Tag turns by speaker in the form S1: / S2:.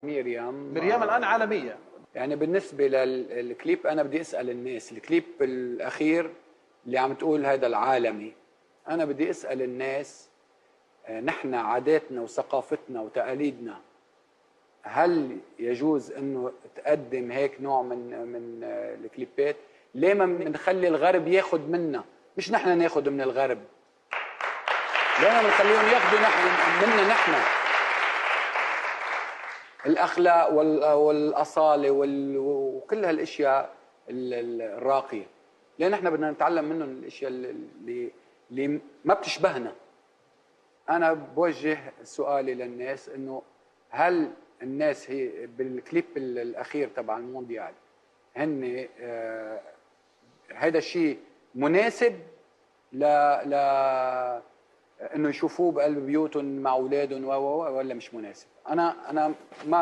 S1: مريم الآن عالمية.
S2: يعني بالنسبة للكليب أنا بدي أسأل الناس، الكليب الأخير اللي عم تقول هذا العالمي، أنا بدي أسأل الناس، نحن عاداتنا وثقافتنا وتقاليدنا هل يجوز انه تقدم هيك نوع من الكليبات؟ ليه ما بنخلي الغرب ياخذ منا، مش نحن ناخذ من الغرب؟ ليه ما بنخليهم ياخذوا منا نحن الاخلاق والاصاله وكل هالاشياء الراقيه؟ ليه نحن بدنا نتعلم منهم الاشياء اللي ما بتشبهنا؟ انا بوجه سؤالي للناس انه هل الناس هي بالكليب الاخير تبع المونديال هن هذا الشيء مناسب ل انه يشوفوه بقلب بيوتهم مع اولادهم ولا مش مناسب؟ انا ما